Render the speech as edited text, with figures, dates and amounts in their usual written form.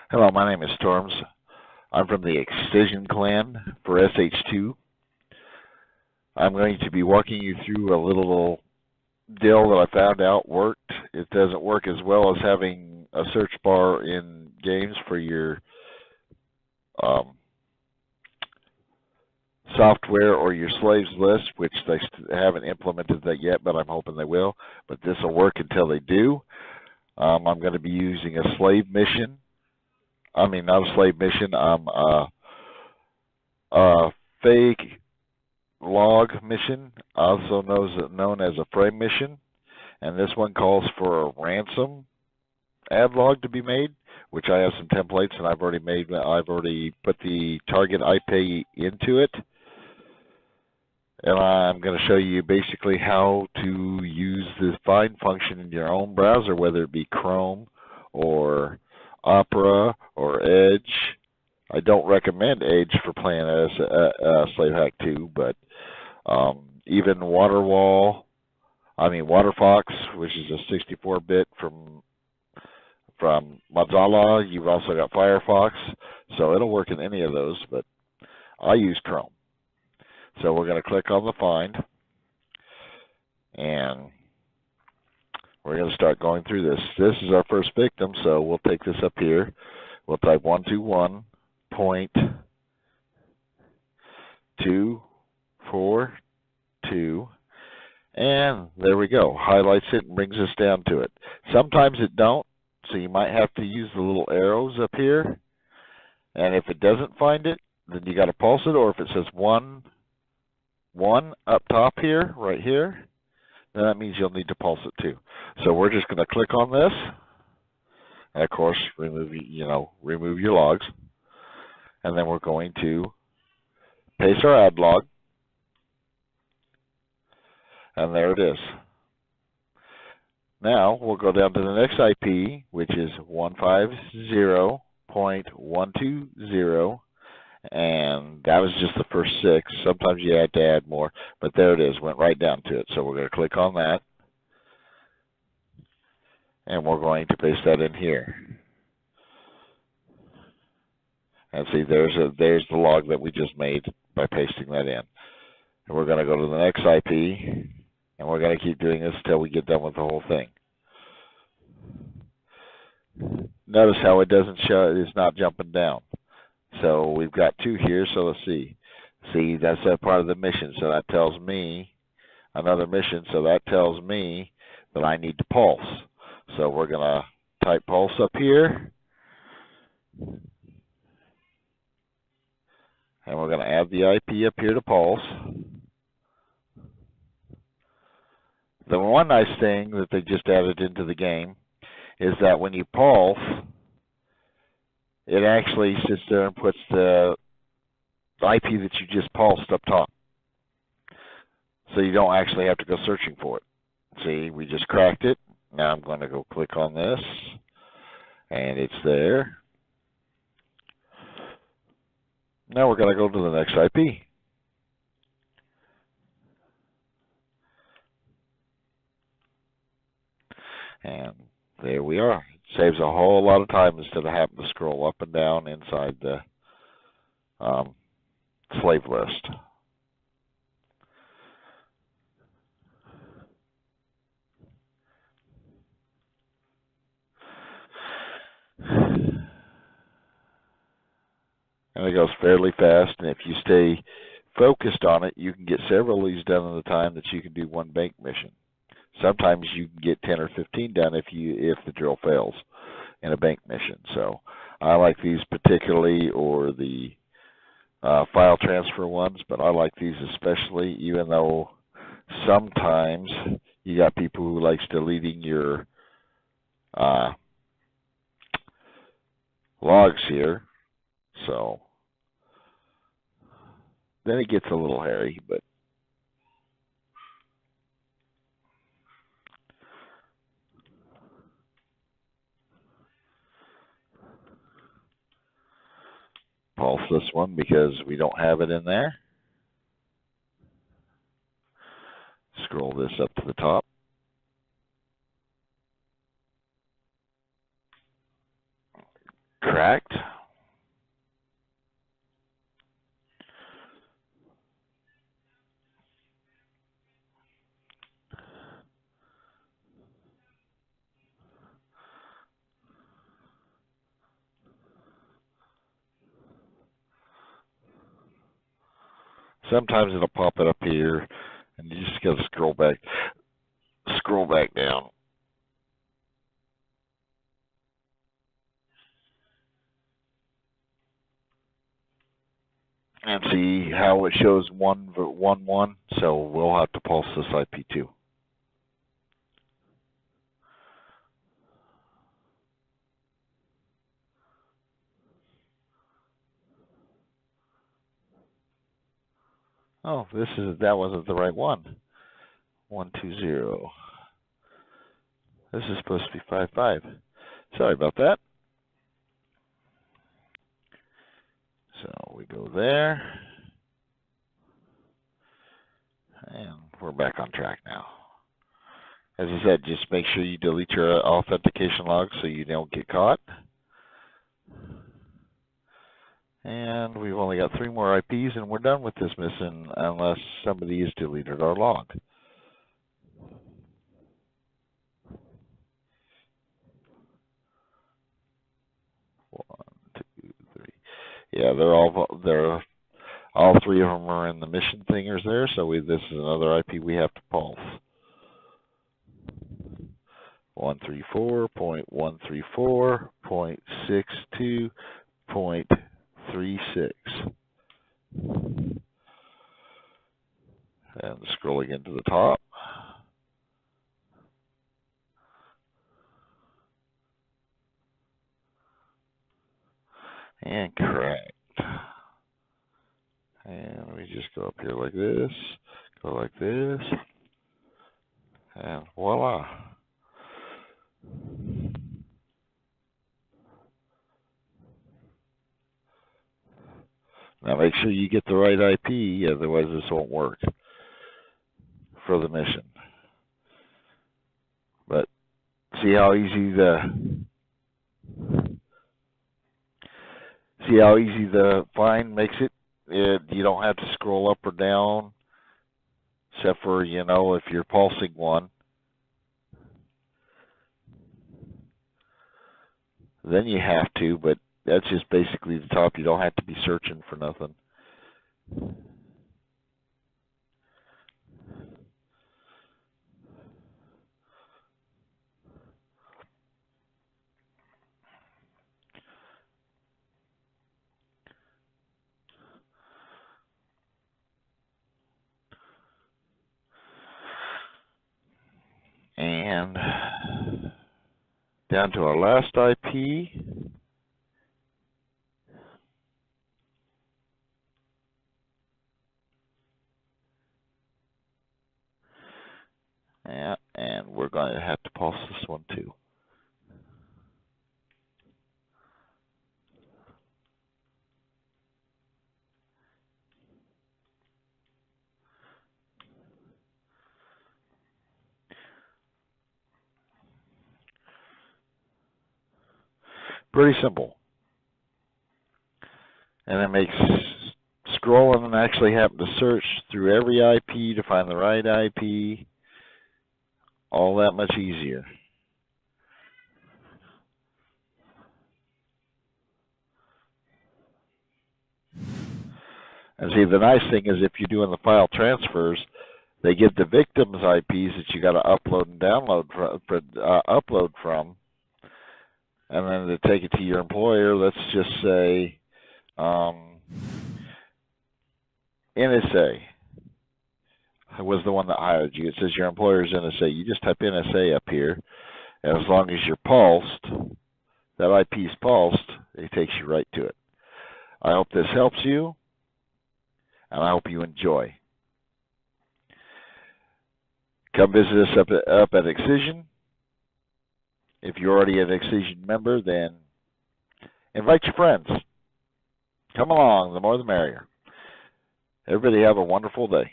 Hello, my name is Storms. I'm from the Excision clan for sh2. I'm going to be walking you through a little deal that I found out worked. It doesn't work as well as having a search bar in games for your um, software or your slaves list, which they haven't implemented that yet, but I'm hoping they will. But this will work until they do. I'm going to be using a slave mission. I mean, not a slave mission. A fake log mission, also known as a frame mission, and this one calls for a ransom ad log to be made, which I have some templates and I've already put the target IP into it, and I'm going to show you basically how to use the find function in your own browser, whether it be Chrome or Opera or Edge. I don't recommend Edge for playing as Slave Hack 2, but even Waterfox, which is a 64-bit from Mozilla. You've also got Firefox, so it'll work in any of those, but I use Chrome. So we're going to click on the find, and we're going to start going through this. This is our first victim, so we'll take this up here. We'll type 121.242, and there we go. Highlights it and brings us down to it. Sometimes it don't, so you might have to use the little arrows up here, and if it doesn't find it, then you got to pulse it, or if it says 1 up top here, right here, then that means you'll need to pulse it too. So we're just going to click on this, and of course remove your logs, and then we're going to paste our ad log, and there it is. Now we'll go down to the next IP, which is 150.120, and that was just the first 6. Sometimes you had to add more, but there it is, went right down to it. So we're going to click on that, and we're going to paste that in here. And see, there's the log that we just made by pasting that in. And we're going to go to the next IP, and we're going to keep doing this until we get done with the whole thing. Notice how it doesn't show, it's not jumping down. So we've got 2 here, so let's see. See, that's a part of the mission, so that tells me, another mission, so that tells me that I need to pulse. So we're going to type pulse up here, and we're going to add the IP up here to pulse. The one nice thing that they just added into the game is that when you pulse, it actually sits there and puts the IP that you just pulsed up top. So you don't actually have to go searching for it. See, we just cracked it. Now I'm going to go click on this, and it's there. Now we're going to go to the next IP. And there we are. It saves a whole lot of time instead of having to scroll up and down inside the slave list. And it goes fairly fast, and if you stay focused on it, you can get several of these done at a time that you can do one bank mission. Sometimes you can get 10 or 15 done if the drill fails in a bank mission. So I like these particularly, or the file transfer ones, but I like these especially, even though sometimes you got people who likes deleting your logs here. So then it gets a little hairy, but pulse this one because we don't have it in there. Scroll this up to the top. cracked. Sometimes it'll pop it up here, and you just gotta scroll back down. And see how it shows 111, so we'll have to pulse this IP2. Oh, that wasn't the right one. 120. This is supposed to be 55. Sorry about that. So we go there. And we're back on track now. As I said, just make sure you delete your authentication logs so you don't get caught. And we've only got 3 more IPs, and we're done with this mission unless somebody has deleted our log. 1, 2, 3. Yeah, all 3 of them are in the mission thingers there, so this is another IP we have to pulse. 134.134.62.36. And scroll again to the top. And correct. And we just go up here like this, go like this, and voila. Now make sure you get the right IP, otherwise this won't work for the mission. But see how easy the find makes it? You don't have to scroll up or down, except for, if you're pulsing one. Then you have to, but that's just basically the top. You don't have to be searching for nothing. And down to our last IP. Yeah, and we're going to have to pulse this one too. Pretty simple. And it makes scrolling and actually having to search through every IP to find the right IP all that much easier. And see, the nice thing is if you're doing the file transfers, they give the victim's IPs that you got to upload and download upload from, and then to take it to your employer. Let's just say NSA was the one that hired you. It says your employer's NSA. You just type NSA up here, and as long as you're pulsed, that IP's pulsed, it takes you right to it. I hope this helps you, and I hope you enjoy. Come visit us up at Excision. If you're already an Excision member, then invite your friends. Come along, the more the merrier. Everybody have a wonderful day.